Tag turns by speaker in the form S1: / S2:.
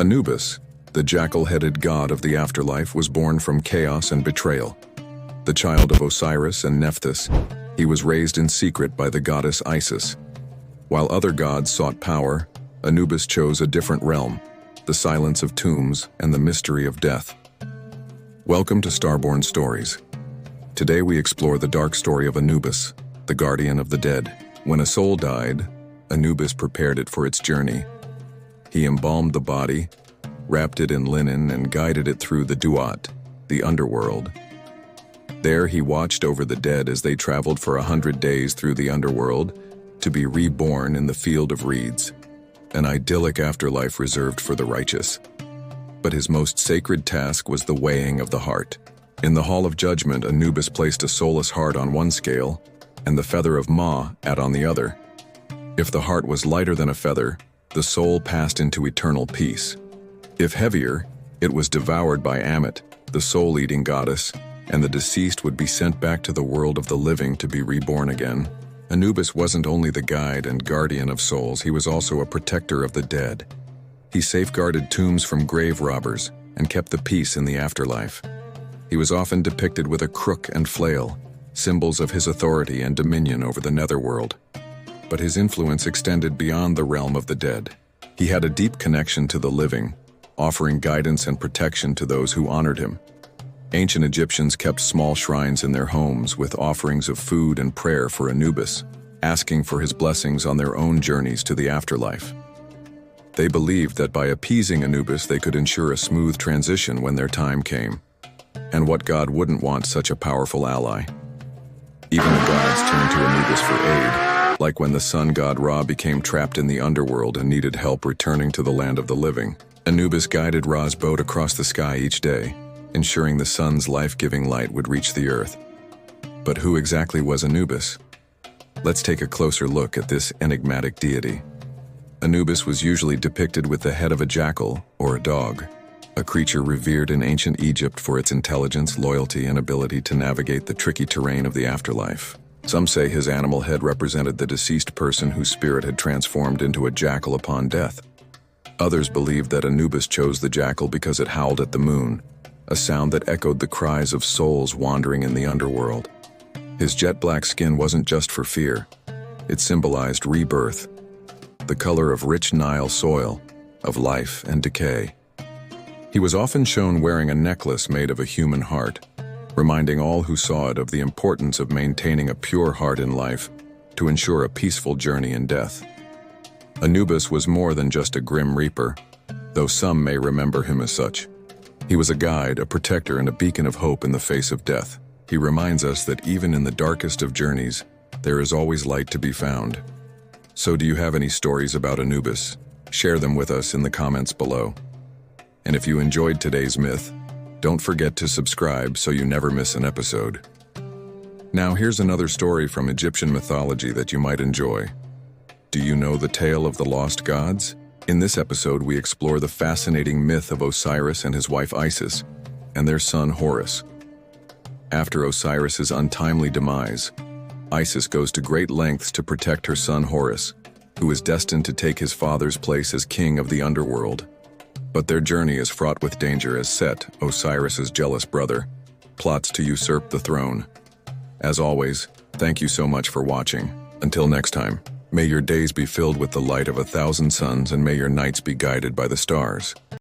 S1: Anubis, the jackal-headed god of the afterlife, was born from chaos and betrayal. The child of Osiris and Nephthys, he was raised in secret by the goddess Isis. While other gods sought power, Anubis chose a different realm, the silence of tombs and the mystery of death. Welcome to Starborn Stories. Today we explore the dark story of Anubis, the guardian of the dead. When a soul died, Anubis prepared it for its journey. He embalmed the body, wrapped it in linen, and guided it through the Duat, the underworld. There he watched over the dead as they traveled for 100 days through the underworld to be reborn in the field of reeds, an idyllic afterlife reserved for the righteous. But his most sacred task was the weighing of the heart. In the Hall of Judgment, Anubis placed a soulless heart on one scale and the feather of Ma on the other. If the heart was lighter than a feather, the soul passed into eternal peace. If heavier, it was devoured by Ammit, the soul-eating goddess, and the deceased would be sent back to the world of the living to be reborn again. Anubis wasn't only the guide and guardian of souls, he was also a protector of the dead. He safeguarded tombs from grave robbers and kept the peace in the afterlife. He was often depicted with a crook and flail, symbols of his authority and dominion over the netherworld. But his influence extended beyond the realm of the dead. He had a deep connection to the living, offering guidance and protection to those who honored him. Ancient Egyptians kept small shrines in their homes with offerings of food and prayer for Anubis, asking for his blessings on their own journeys to the afterlife. They believed that by appeasing Anubis they could ensure a smooth transition when their time came. And what god wouldn't want such a powerful ally? Even the gods turned to Anubis for aid, like when the sun god Ra became trapped in the underworld and needed help returning to the land of the living. Anubis guided Ra's boat across the sky each day, ensuring the sun's life-giving light would reach the earth. But who exactly was Anubis? Let's take a closer look at this enigmatic deity. Anubis was usually depicted with the head of a jackal or a dog, a creature revered in ancient Egypt for its intelligence, loyalty, and ability to navigate the tricky terrain of the afterlife. Some say his animal head represented the deceased person whose spirit had transformed into a jackal upon death. Others believed that Anubis chose the jackal because it howled at the moon, a sound that echoed the cries of souls wandering in the underworld. His jet-black skin wasn't just for fear. It symbolized rebirth, the color of rich Nile soil, of life and decay. He was often shown wearing a necklace made of a human heart, reminding all who saw it of the importance of maintaining a pure heart in life to ensure a peaceful journey in death. Anubis was more than just a grim reaper, though some may remember him as such. He was a guide, a protector, and a beacon of hope in the face of death. He reminds us that even in the darkest of journeys, there is always light to be found. So do you have any stories about Anubis? Share them with us in the comments below. And if you enjoyed today's myth, don't forget to subscribe so you never miss an episode. Now here's another story from Egyptian mythology that you might enjoy. Do you know the tale of the lost gods? In this episode, we explore the fascinating myth of Osiris and his wife Isis, and their son Horus. After Osiris's untimely demise, Isis goes to great lengths to protect her son Horus, who is destined to take his father's place as king of the underworld. But their journey is fraught with danger as Set, Osiris's jealous brother, plots to usurp the throne. As always, thank you so much for watching. Until next time, may your days be filled with the light of 1,000 suns, and may your nights be guided by the stars.